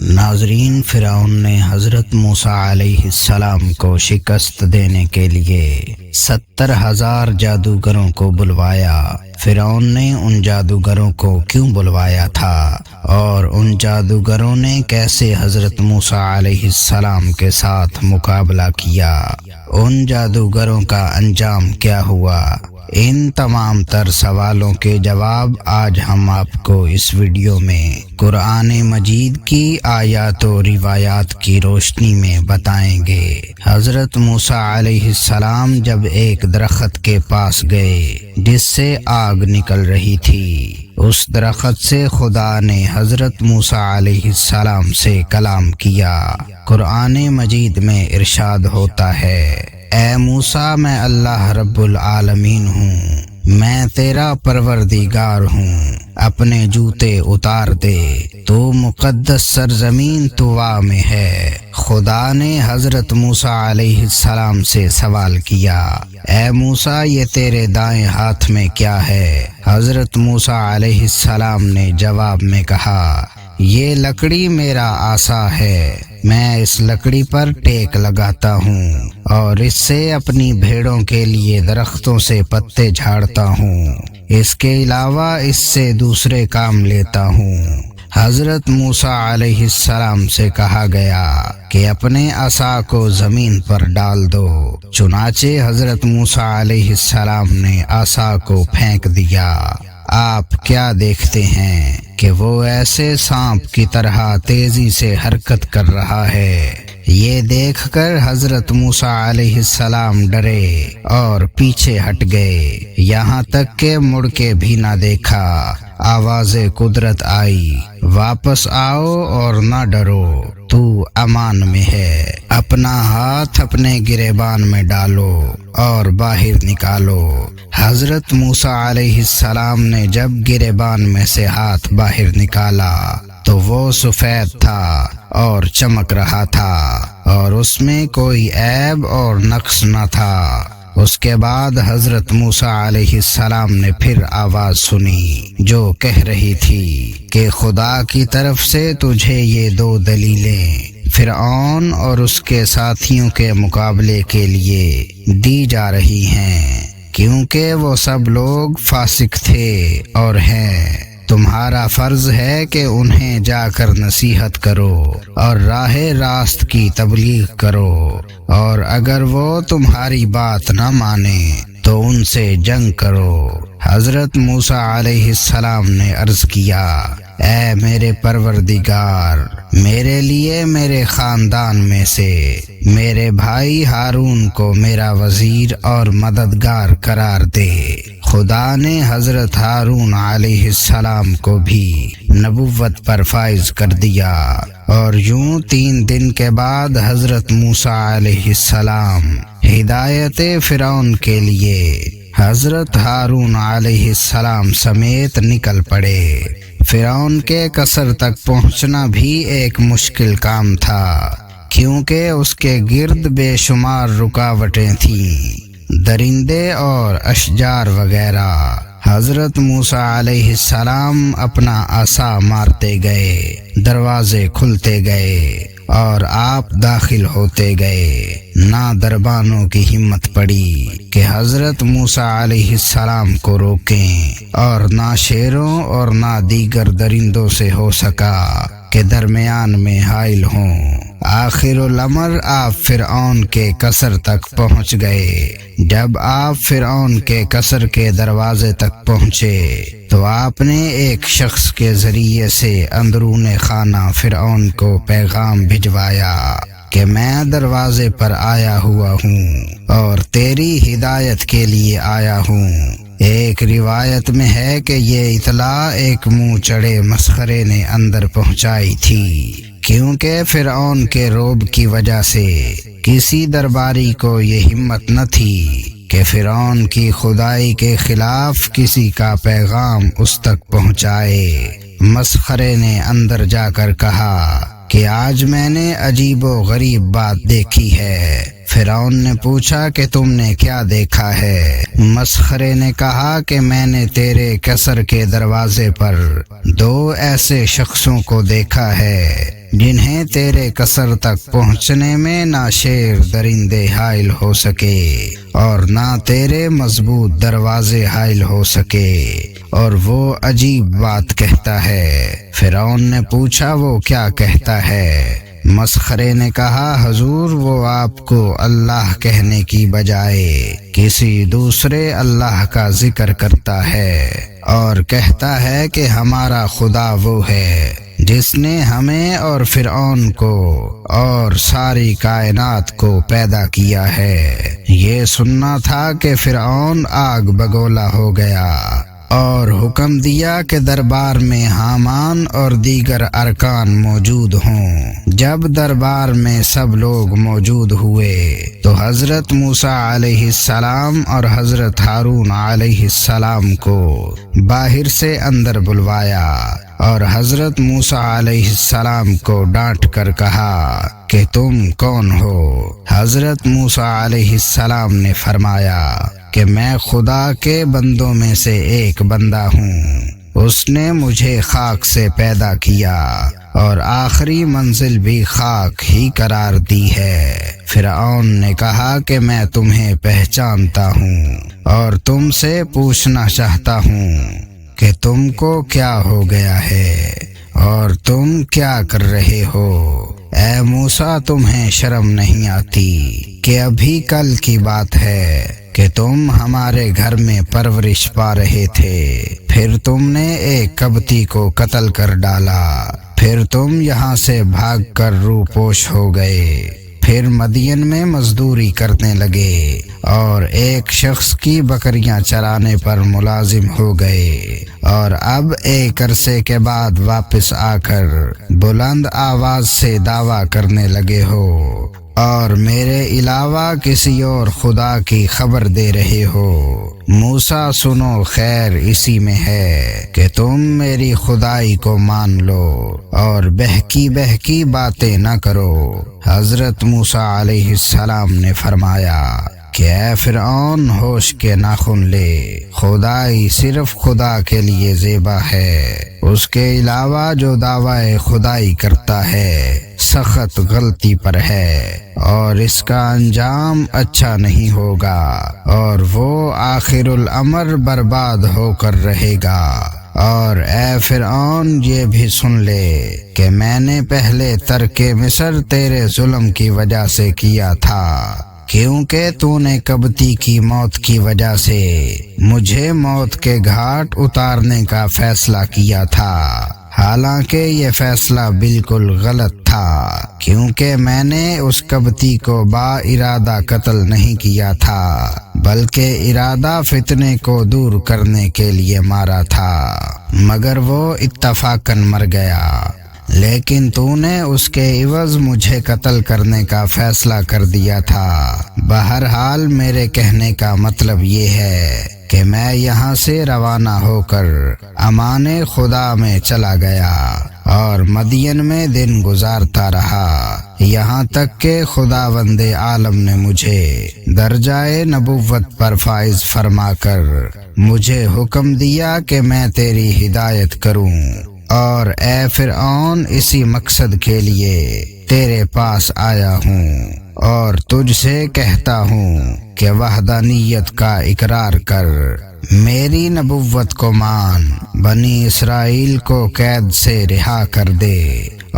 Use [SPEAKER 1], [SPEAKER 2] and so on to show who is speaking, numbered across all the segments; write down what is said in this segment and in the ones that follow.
[SPEAKER 1] ناظرین، فرعون نے حضرت موسیٰ علیہ السلام کو شکست دینے کے لیے 70,000 جادوگروں کو بلوایا۔ فرعون نے ان جادوگروں کو کیوں بلوایا تھا اور ان جادوگروں نے کیسے حضرت موسیٰ علیہ السلام کے ساتھ مقابلہ کیا، ان جادوگروں کا انجام کیا ہوا، ان تمام تر سوالوں کے جواب آج ہم آپ کو اس ویڈیو میں قرآن مجید کی آیات و روایات کی روشنی میں بتائیں گے۔ حضرت موسیٰ علیہ السلام جب ایک درخت کے پاس گئے جس سے آگ نکل رہی تھی، اس درخت سے خدا نے حضرت موسیٰ علیہ السلام سے کلام کیا۔ قرآن مجید میں ارشاد ہوتا ہے، اے موسیٰ، میں اللہ رب العالمین ہوں، میں تیرا پروردگار ہوں، اپنے جوتے اتار دے، تو مقدس سرزمین طوا میں ہے۔ خدا نے حضرت موسیٰ علیہ السلام سے سوال کیا، اے موسیٰ، یہ تیرے دائیں ہاتھ میں کیا ہے؟ حضرت موسیٰ علیہ السلام نے جواب میں کہا، یہ لکڑی میرا عصا ہے، میں اس لکڑی پر ٹیک لگاتا ہوں اور اس سے اپنی بھیڑوں کے لیے درختوں سے پتے جھاڑتا ہوں، اس کے علاوہ اس سے دوسرے کام لیتا ہوں۔ حضرت موسیٰ علیہ السلام سے کہا گیا کہ اپنے عصا کو زمین پر ڈال دو، چنانچہ حضرت موسیٰ علیہ السلام نے عصا کو پھینک دیا۔ آپ کیا دیکھتے ہیں کہ وہ ایسے سانپ کی طرح تیزی سے حرکت کر رہا ہے۔ یہ دیکھ کر حضرت موسیٰ علیہ السلام ڈرے اور پیچھے ہٹ گئے، یہاں تک کہ مڑ کے بھی نہ دیکھا۔ آواز قدرت آئی، واپس آؤ اور نہ ڈرو، تو امان میں ہے، اپنا ہاتھ اپنے گریبان میں ڈالو اور باہر نکالو۔ حضرت موسیٰ علیہ السلام نے جب گریبان میں سے ہاتھ باہر نکالا تو وہ سفید تھا اور چمک رہا تھا اور اس میں کوئی عیب اور نقص نہ تھا۔ اس کے بعد حضرت موسیٰ علیہ السلام نے پھر آواز سنی جو کہہ رہی تھی کہ خدا کی طرف سے تجھے یہ دو دلیلیں فرعون اور اس کے ساتھیوں کے مقابلے کے لیے دی جا رہی ہیں، کیونکہ وہ سب لوگ فاسق تھے اور ہیں۔ تمہارا فرض ہے کہ انہیں جا کر نصیحت کرو اور راہ راست کی تبلیغ کرو، اور اگر وہ تمہاری بات نہ مانیں تو ان سے جنگ کرو۔ حضرت موسیٰ علیہ السلام نے عرض کیا، اے میرے پروردگار، میرے لیے میرے خاندان میں سے میرے بھائی ہارون کو میرا وزیر اور مددگار قرار دے۔ خدا نے حضرت ہارون علیہ السلام کو بھی نبوت پر فائز کر دیا، اور یوں 3 دن کے بعد حضرت موسیٰ علیہ السلام ہدایت فرعون کے لیے حضرت ہارون علیہ السلام سمیت نکل پڑے۔ فرعون کے قصر تک پہنچنا بھی ایک مشکل کام تھا، کیونکہ اس کے گرد بے شمار رکاوٹیں تھیں، درندے اور اشجار وغیرہ۔ حضرت موسیٰ علیہ السلام اپنا عصا مارتے گئے، دروازے کھلتے گئے اور آپ داخل ہوتے گئے۔ نہ دربانوں کی ہمت پڑی کہ حضرت موسیٰ علیہ السلام کو روکیں، اور نہ شیروں اور نہ دیگر درندوں سے ہو سکا کہ درمیان میں حائل ہوں۔ آخر الامر آپ فرعون کے قصر تک پہنچ گئے۔ جب آپ فرعون کے قصر کے دروازے تک پہنچے تو آپ نے ایک شخص کے ذریعے سے اندرون خانہ فرعون کو پیغام بھجوایا کہ میں دروازے پر آیا ہوا ہوں اور تیری ہدایت کے لیے آیا ہوں۔ ایک روایت میں ہے کہ یہ اطلاع ایک منہ چڑھے مسخرے نے اندر پہنچائی تھی، کیونکہ فرعون کے رعب کی وجہ سے کسی درباری کو یہ ہمت نہ تھی کہ فرعون کی خدائی کے خلاف کسی کا پیغام اس تک پہنچائے۔ مسخرے نے اندر جا کر کہا کہ آج میں نے عجیب و غریب بات دیکھی ہے۔ فرعون نے پوچھا کہ تم نے کیا دیکھا ہے؟ مسخرے نے کہا کہ میں نے تیرے قصر کے دروازے پر 2 ایسے شخصوں کو دیکھا ہے جنہیں تیرے قصر تک پہنچنے میں نہ شیر درندے حائل ہو سکے اور نہ تیرے مضبوط دروازے حائل ہو سکے، اور وہ عجیب بات کہتا ہے۔ فرعون نے پوچھا وہ کیا کہتا ہے؟ مسخرے نے کہا حضور وہ آپ کو اللہ کہنے کی بجائے کسی دوسرے اللہ کا ذکر کرتا ہے اور کہتا ہے کہ ہمارا خدا وہ ہے جس نے ہمیں اور فرعون کو اور ساری کائنات کو پیدا کیا ہے۔ یہ سننا تھا کہ فرعون آگ بگولا ہو گیا اور حکم دیا کہ دربار میں حامان اور دیگر ارکان موجود ہوں۔ جب دربار میں سب لوگ موجود ہوئے تو حضرت موسیٰ علیہ السلام اور حضرت ہارون علیہ السلام کو باہر سے اندر بلوایا اور حضرت موسیٰ علیہ السلام کو ڈانٹ کر کہا کہ تم کون ہو؟ حضرت موسیٰ علیہ السلام نے فرمایا کہ میں خدا کے بندوں میں سے ایک بندہ ہوں، اس نے مجھے خاک سے پیدا کیا اور آخری منزل بھی خاک ہی قرار دی ہے۔ فرعون نے کہا کہ میں تمہیں پہچانتا ہوں اور تم سے پوچھنا چاہتا ہوں کہ تم کو کیا ہو گیا ہے اور تم کیا کر رہے ہو؟ اے موسیٰ تمہیں شرم نہیں آتی کہ ابھی کل کی بات ہے کہ تم ہمارے گھر میں پرورش پا رہے تھے، پھر تم نے ایک قبطی کو قتل کر ڈالا، پھر تم یہاں سے بھاگ کر روپوش ہو گئے، پھر مدین میں مزدوری کرنے لگے اور ایک شخص کی بکریاں چرانے پر ملازم ہو گئے، اور اب ایک عرصے کے بعد واپس آ کر بلند آواز سے دعویٰ کرنے لگے ہو اور میرے علاوہ کسی اور خدا کی خبر دے رہے ہو۔ موسیٰ سنو خیر اسی میں ہے کہ تم میری خدائی کو مان لو اور بہکی باتیں نہ کرو۔ حضرت موسیٰ علیہ السلام نے فرمایا کہ اے فرعون ہوش کے ناخن لے، خدائی صرف خدا کے لیے زیبا ہے، اس کے علاوہ جو دعوی خدائی کرتا ہے سخت غلطی پر ہے اور اس کا انجام اچھا نہیں ہوگا اور وہ آخر الامر برباد ہو کر رہے گا۔ اور اے فرعون یہ بھی سن لے کہ میں نے پہلے ترک مصر تیرے ظلم کی وجہ سے کیا تھا، کیونکہ تو نے قبطی کی موت کی وجہ سے مجھے موت کے گھاٹ اتارنے کا فیصلہ کیا تھا، حالانکہ یہ فیصلہ بالکل غلط تھا، کیونکہ میں نے اس قبطی کو با ارادہ قتل نہیں کیا تھا بلکہ ارادہ فتنے کو دور کرنے کے لیے مارا تھا، مگر وہ اتفاقاً مر گیا، لیکن تو نے اس کے عوض مجھے قتل کرنے کا فیصلہ کر دیا تھا۔ بہرحال میرے کہنے کا مطلب یہ ہے کہ میں یہاں سے روانہ ہو کر امان خدا میں چلا گیا اور مدین میں دن گزارتا رہا، یہاں تک کہ خداوند عالم نے مجھے درجۂ نبوت پر فائز فرما کر مجھے حکم دیا کہ میں تیری ہدایت کروں، اور اے فرعون اسی مقصد کے لیے تیرے پاس آیا ہوں اور تجھ سے کہتا ہوں کہ وحدانیت کا اقرار کر، میری نبوت کو مان، بنی اسرائیل کو قید سے رہا کر دے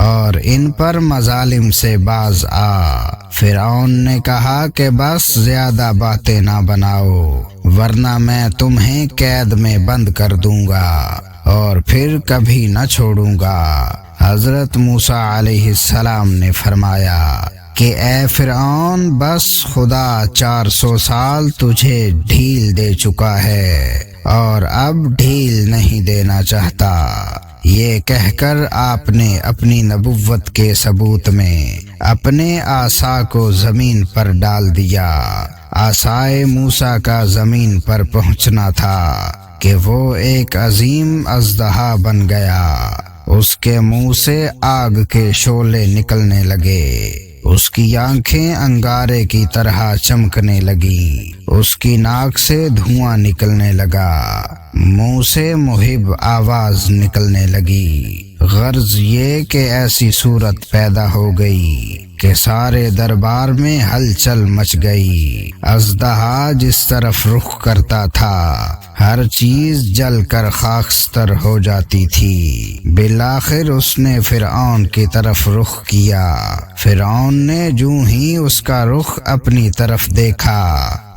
[SPEAKER 1] اور ان پر مظالم سے باز آ۔ فرعون نے کہا کہ بس زیادہ باتیں نہ بناؤ ورنہ میں تمہیں قید میں بند کر دوں گا اور پھر کبھی نہ چھوڑوں گا۔ حضرت موسیٰ علیہ السلام نے فرمایا کہ اے فرعون بس خدا 400 سال تجھے ڈھیل دے چکا ہے اور اب ڈھیل نہیں دینا چاہتا۔ یہ کہہ کر آپ نے اپنی نبوت کے ثبوت میں اپنے عصا کو زمین پر ڈال دیا۔ عصائے موسیٰ کا زمین پر پہنچنا تھا کہ وہ ایک عظیم اژدہا بن گیا، اس کے منہ سے آگ کے شعلے نکلنے لگے، اس کی آنکھیں انگارے کی طرح چمکنے لگیں، اس کی ناک سے دھواں نکلنے لگا، منہ سے مہب آواز نکلنے لگی، غرض یہ کہ ایسی صورت پیدا ہو گئی کہ سارے دربار میں ہلچل مچ گئی۔ اژدہا جس طرف رخ کرتا تھا ہر چیز جل کر خاکستر ہو جاتی تھی۔ بالآخر اس نے فرعون کی طرف رخ کیا۔ فرعون نے جوں ہی اس کا رخ اپنی طرف دیکھا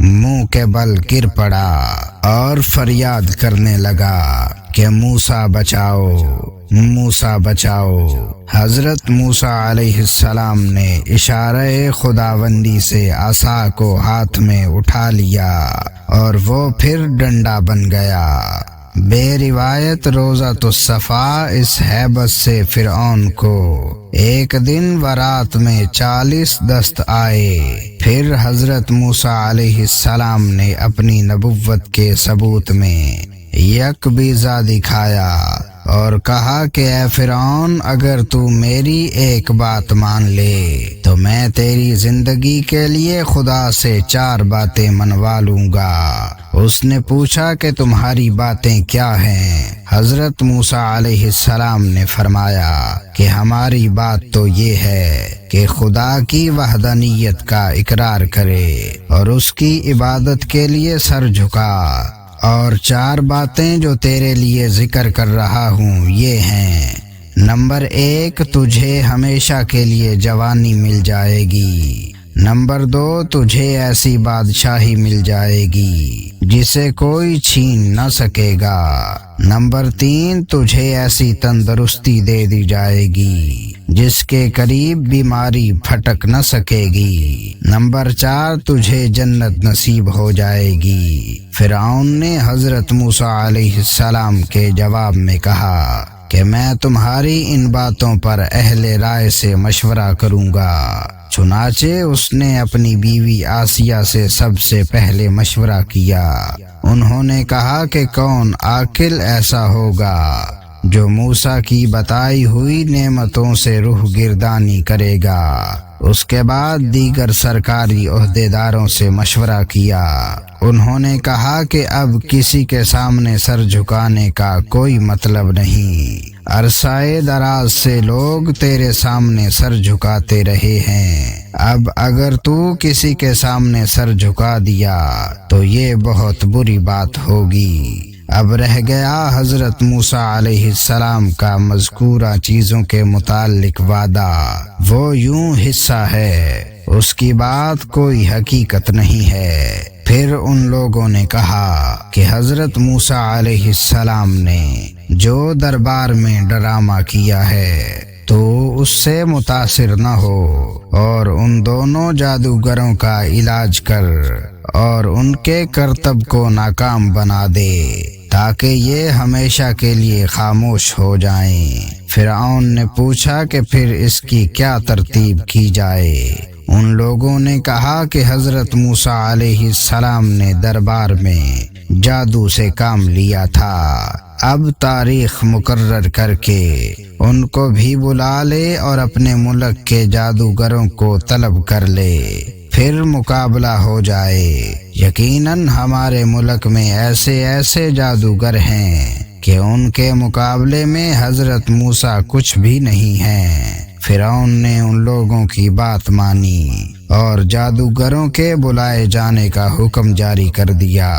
[SPEAKER 1] منہ کے بل گر پڑا اور فریاد کرنے لگا کہ موسیٰ بچاؤ، موسیٰ بچاؤ۔ حضرت موسیٰ علیہ السلام نے اشارہ خداوندی سے عصا کو ہاتھ میں اٹھا لیا اور وہ پھر ڈنڈا بن گیا۔ بے روایت روزۃ الصفا اس ہیبت سے فرعون کو ایک دن و رات میں 40 دست آئے۔ پھر حضرت موسیٰ علیہ السلام نے اپنی نبوت کے ثبوت میں یک بیضہ دکھایا اور کہا کہ اے فرعون، اگر تو میری ایک بات مان لے تو میں تیری زندگی کے لیے خدا سے 4 باتیں منوا لوں گا۔ اس نے پوچھا کہ تمہاری باتیں کیا ہیں؟ حضرت موسیٰ علیہ السلام نے فرمایا کہ ہماری بات تو یہ ہے کہ خدا کی وحدانیت کا اقرار کرے اور اس کی عبادت کے لیے سر جھکا، اور 4 باتیں جو تیرے لیے ذکر کر رہا ہوں یہ ہیں۔ نمبر 1، تجھے ہمیشہ کے لیے جوانی مل جائے گی۔ نمبر 2، تجھے ایسی بادشاہی مل جائے گی جسے کوئی چھین نہ سکے گا۔ نمبر 3، تجھے ایسی تندرستی دے دی جائے گی جس کے قریب بیماری پھٹک نہ سکے گی۔ نمبر 4، تجھے جنت نصیب ہو جائے گی۔ فرعون نے حضرت موسیٰ علیہ السلام کے جواب میں کہا کہ میں تمہاری ان باتوں پر اہل رائے سے مشورہ کروں گا۔ چنانچہ اس نے اپنی بیوی آسیہ سے سب سے پہلے مشورہ کیا۔ انہوں نے کہا کہ کون عاقل ایسا ہوگا جو موسیٰ کی بتائی ہوئی نعمتوں سے روح گردانی کرے گا۔ اس کے بعد دیگر سرکاری عہدیداروں سے مشورہ کیا۔ انہوں نے کہا کہ اب کسی کے سامنے سر جھکانے کا کوئی مطلب نہیں۔ عرصۂ دراز سے لوگ تیرے سامنے سر جھکاتے رہے ہیں، اب اگر تو کسی کے سامنے سر جھکا دیا تو یہ بہت بری بات ہوگی۔ اب رہ گیا حضرت موسیٰ علیہ السلام کا مذکورہ چیزوں کے متعلق وعدہ۔ وہ یوں حصہ ہے، اس کی بات کوئی حقیقت نہیں ہے۔ پھر ان لوگوں نے کہا کہ حضرت موسیٰ علیہ السلام نے جو دربار میں ڈرامہ کیا ہے تو اس سے متاثر نہ ہو اور ان دونوں جادوگروں کا علاج کر اور ان کے کرتب کو ناکام بنا دے تاکہ یہ ہمیشہ کے لیے خاموش ہو جائیں۔ فرعون نے پوچھا کہ پھر اس کی کیا ترتیب کی جائے؟ ان لوگوں نے کہا کہ حضرت موسیٰ علیہ السلام نے دربار میں جادو سے کام لیا تھا، اب تاریخ مقرر کر کے ان کو بھی بلا لے اور اپنے ملک کے جادوگروں کو طلب کر لے، پھر مقابلہ ہو جائے۔ یقیناً ہمارے ملک میں ایسے ایسے جادوگر ہیں کہ ان کے مقابلے میں حضرت موسیٰ کچھ بھی نہیں ہیں۔ فرعون نے ان لوگوں کی بات مانی اور جادوگروں کے بلائے جانے کا حکم جاری کر دیا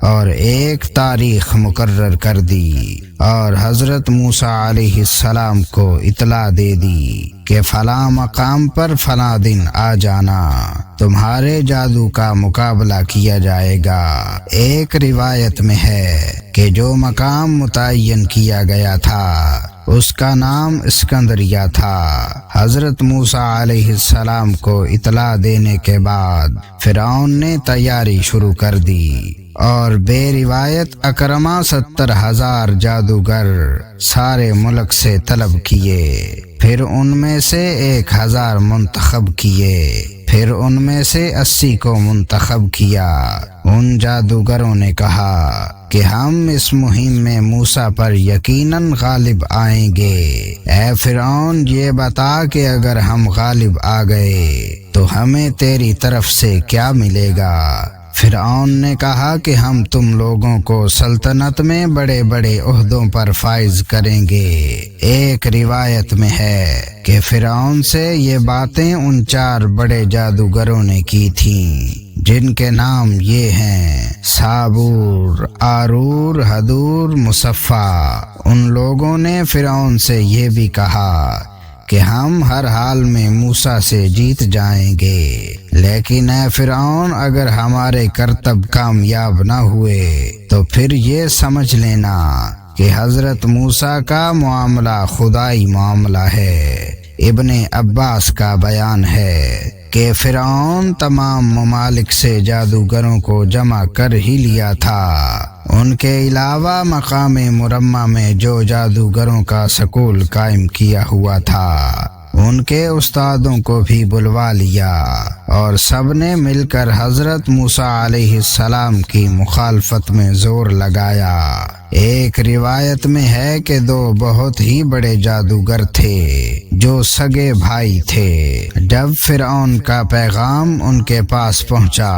[SPEAKER 1] اور ایک تاریخ مقرر کر دی اور حضرت موسیٰ علیہ السلام کو اطلاع دے دی کہ فلاں مقام پر فلاں دن آ جانا، تمہارے جادو کا مقابلہ کیا جائے گا۔ ایک روایت میں ہے کہ جو مقام متعین کیا گیا تھا اس کا نام اسکندریہ تھا۔ حضرت موسیٰ علیہ السلام کو اطلاع دینے کے بعد فرعون نے تیاری شروع کر دی اور بے روایت اکرمہ 70,000 جادوگر سارے ملک سے طلب کیے، پھر ان میں سے 1,000 منتخب کیے، پھر ان میں سے 80 کو منتخب کیا۔ ان جادوگروں نے کہا کہ ہم اس مہم میں موسیٰ پر یقیناً غالب آئیں گے۔ اے فرعون، یہ بتا کہ اگر ہم غالب آ گئے تو ہمیں تیری طرف سے کیا ملے گا؟ فرعون نے کہا کہ ہم تم لوگوں کو سلطنت میں بڑے بڑے عہدوں پر فائز کریں گے۔ ایک روایت میں ہے کہ فرعون سے یہ باتیں ان 4 بڑے جادوگروں نے کی تھیں، جن کے نام یہ ہیں سابور، آرور، ہدور، مصفا۔ ان لوگوں نے فرعون سے یہ بھی کہا کہ ہم ہر حال میں موسیٰ سے جیت جائیں گے، لیکن اے فرعون اگر ہمارے کرتب کامیاب نہ ہوئے تو پھر یہ سمجھ لینا کہ حضرت موسیٰ کا معاملہ خدائی معاملہ ہے۔ ابن عباس کا بیان ہے کہ فرعون تمام ممالک سے جادوگروں کو جمع کر ہی لیا تھا۔ ان کے علاوہ مقام مرمہ میں جو جادوگروں کا سکول قائم کیا ہوا تھا ان کے استادوں کو بھی بلوا لیا، اور سب نے مل کر حضرت موسیٰ علیہ السلام کی مخالفت میں زور لگایا۔ ایک روایت میں ہے کہ 2 بہت ہی بڑے جادوگر تھے جو سگے بھائی تھے۔ جب فرعون کا پیغام ان کے پاس پہنچا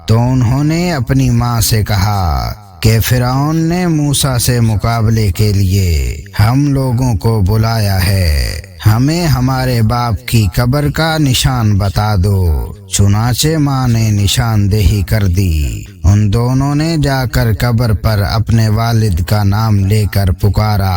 [SPEAKER 1] تو انہوں نے اپنی ماں سے کہا کہ فرعون نے موسیٰ سے مقابلے کے لیے ہم لوگوں کو بلایا ہے، ہمیں ہمارے باپ کی قبر کا نشان بتا دو۔ چنانچہ ماں نے نشاندہی کر دی۔ ان دونوں نے جا کر قبر پر اپنے والد کا نام لے کر پکارا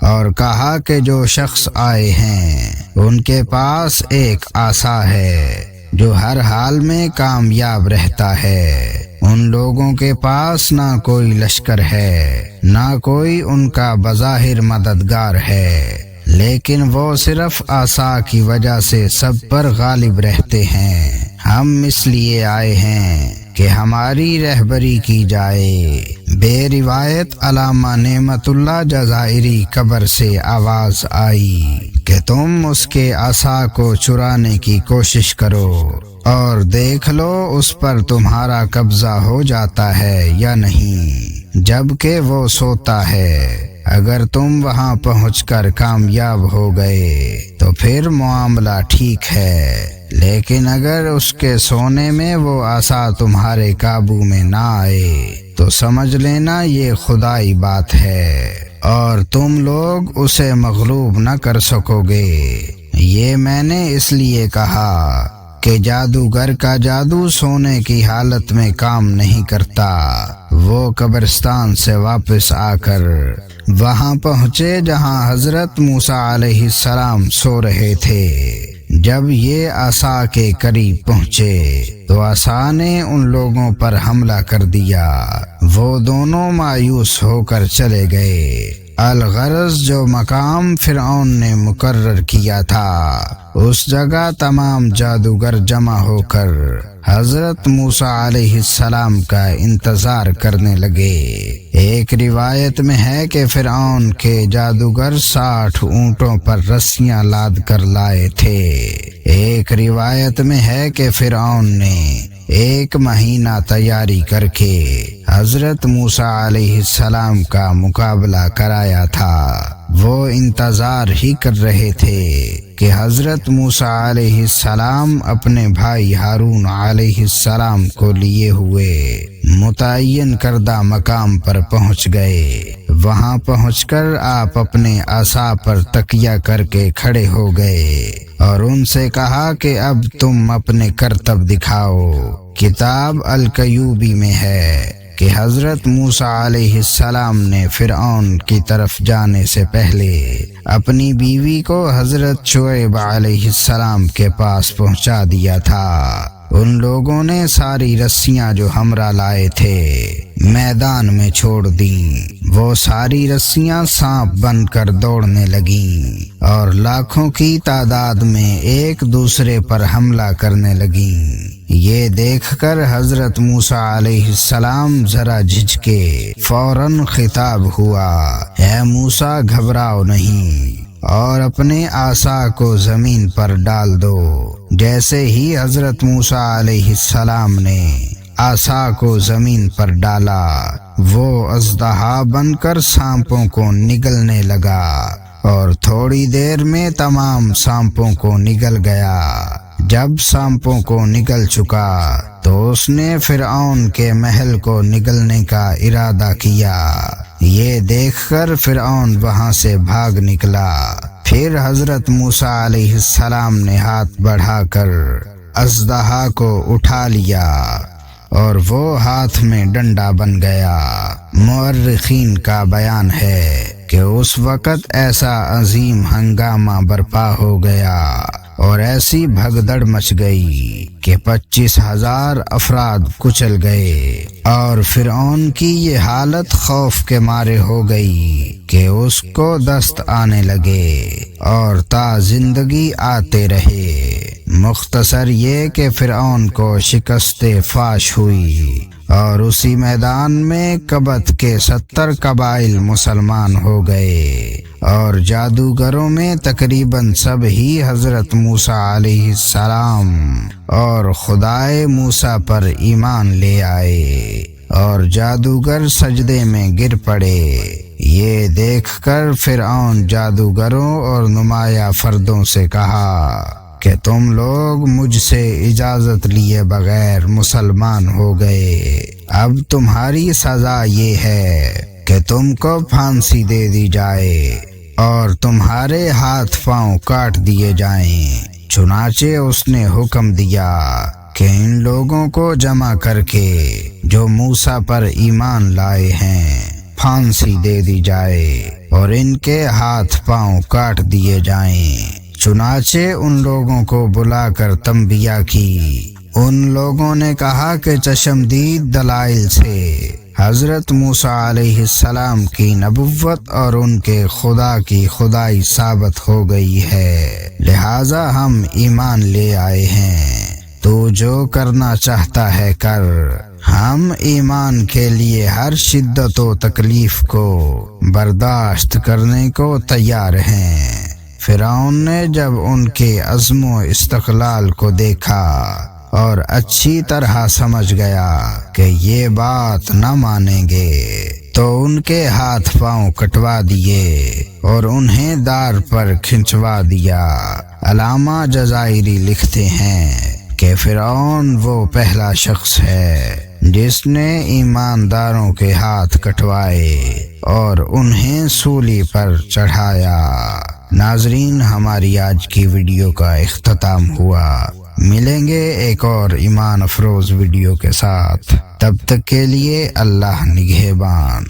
[SPEAKER 1] اور کہا کہ جو شخص آئے ہیں ان کے پاس ایک عصا ہے جو ہر حال میں کامیاب رہتا ہے۔ ان لوگوں کے پاس نہ کوئی لشکر ہے، نہ کوئی ان کا بظاہر مددگار ہے، لیکن وہ صرف عصا کی وجہ سے سب پر غالب رہتے ہیں۔ ہم اس لیے آئے ہیں کہ ہماری رہبری کی جائے۔ بے روایت علامہ نعمت اللہ جزائری قبر سے آواز آئی کہ تم اس کے عصا کو چرانے کی کوشش کرو اور دیکھ لو اس پر تمہارا قبضہ ہو جاتا ہے یا نہیں، جبکہ وہ سوتا ہے۔ اگر تم وہاں پہنچ کر کامیاب ہو گئے تو پھر معاملہ ٹھیک ہے، لیکن اگر اس کے سونے میں وہ عصا تمہارے قابو میں نہ آئے تو سمجھ لینا یہ خدائی بات ہے اور تم لوگ اسے مغلوب نہ کر سکو گے۔ یہ میں نے اس لیے کہا کہ جادوگر کا جادو سونے کی حالت میں کام نہیں کرتا۔ وہ قبرستان سے واپس آ کر وہاں پہنچے جہاں حضرت موسیٰ علیہ السلام سو رہے تھے۔ جب یہ عصا کے قریب پہنچے تو عصا نے ان لوگوں پر حملہ کر دیا۔ وہ دونوں مایوس ہو کر چلے گئے۔ الغرض جو مقام فرعون نے مقرر کیا تھا اس جگہ تمام جادوگر جمع ہو کر حضرت موسیٰ علیہ السلام کا انتظار کرنے لگے۔ ایک روایت میں ہے کہ فرعون کے جادوگر 60 اونٹوں پر رسیاں لاد کر لائے تھے۔ ایک روایت میں ہے کہ فرعون نے 1 مہینہ تیاری کر کے حضرت موسیٰ علیہ السلام کا مقابلہ کرایا تھا۔ وہ انتظار ہی کر رہے تھے کہ حضرت موسیٰ علیہ السلام اپنے بھائی ہارون علیہ السلام کو لیے ہوئے متعین کردہ مقام پر پہنچ گئے۔ وہاں پہنچ کر آپ اپنے عصا پر تکیہ کر کے کھڑے ہو گئے اور ان سے کہا کہ اب تم اپنے کرتب دکھاؤ۔ کتاب الکیوبی میں ہے کہ حضرت موسیٰ علیہ السلام نے فرعون کی طرف جانے سے پہلے اپنی بیوی کو حضرت شعیب علیہ السلام کے پاس پہنچا دیا تھا۔ ان لوگوں نے ساری رسیاں جو ہمراہ لائے تھے میدان میں چھوڑ دیں۔ وہ ساری رسیاں سانپ بن کر دوڑنے لگیں اور لاکھوں کی تعداد میں ایک دوسرے پر حملہ کرنے لگیں۔ یہ دیکھ کر حضرت موسیٰ علیہ السلام ذرا جھجکے، فوراً خطاب ہوا، اے موسیٰ گھبراؤ نہیں اور اپنے عصا کو زمین پر ڈال دو۔ جیسے ہی حضرت موسیٰ علیہ السلام نے عصا کو زمین پر ڈالا وہ اژدہا بن کر سانپوں کو نگلنے لگا اور تھوڑی دیر میں تمام سانپوں کو نگل گیا۔ جب سانپوں کو نگل چکا تو اس نے فرعون کے محل کو نگلنے کا ارادہ کیا۔ یہ دیکھ کر فرعون وہاں سے بھاگ نکلا۔ پھر حضرت موسیٰ علیہ السلام نے ہاتھ بڑھا کر اژدہا کو اٹھا لیا اور وہ ہاتھ میں ڈنڈا بن گیا۔ مورخین کا بیان ہے کہ اس وقت ایسا عظیم ہنگامہ برپا ہو گیا اور ایسی بھگدڑ مچ گئی کہ 25,000 افراد کچل گئے، اور فرعون کی یہ حالت خوف کے مارے ہو گئی کہ اس کو دست آنے لگے اور تا زندگی آتے رہے۔ مختصر یہ کہ فرعون کو شکست فاش ہوئی اور اسی میدان میں کبت کے 70 قبائل مسلمان ہو گئے، اور جادوگروں میں تقریباً سب ہی حضرت موسیٰ علیہ السلام اور خدائے موسیٰ پر ایمان لے آئے، اور جادوگر سجدے میں گر پڑے۔ یہ دیکھ کر فرعون جادوگروں اور نمایاں فردوں سے کہا کہ تم لوگ مجھ سے اجازت لیے بغیر مسلمان ہو گئے، اب تمہاری سزا یہ ہے کہ تم کو پھانسی دے دی جائے اور تمہارے ہاتھ پاؤں کاٹ دیے جائیں۔ چنانچہ اس نے حکم دیا کہ ان لوگوں کو جمع کر کے جو موسیٰ پر ایمان لائے ہیں پھانسی دے دی جائے اور ان کے ہاتھ پاؤں کاٹ دیے جائیں۔ چنانچہ ان لوگوں کو بلا کر تنبیہ کی۔ ان لوگوں نے کہا کہ چشمدید دلائل سے حضرت موسیٰ علیہ السلام کی نبوت اور ان کے خدا کی خدائی ثابت ہو گئی ہے، لہٰذا ہم ایمان لے آئے ہیں، تو جو کرنا چاہتا ہے کر، ہم ایمان کے لیے ہر شدت و تکلیف کو برداشت کرنے کو تیار ہیں۔ فرعون نے جب ان کے عزم و استقلال کو دیکھا اور اچھی طرح سمجھ گیا کہ یہ بات نہ مانیں گے، تو ان کے ہاتھ پاؤں کٹوا دیے اور انہیں دار پر کھنچوا دیا۔ علامہ جزائری لکھتے ہیں کہ فرعون وہ پہلا شخص ہے جس نے ایمانداروں کے ہاتھ کٹوائے اور انہیں سولی پر چڑھایا۔ ناظرین، ہماری آج کی ویڈیو کا اختتام ہوا۔ ملیں گے ایک اور ایمان افروز ویڈیو کے ساتھ، تب تک کے لیے اللہ نگہبان۔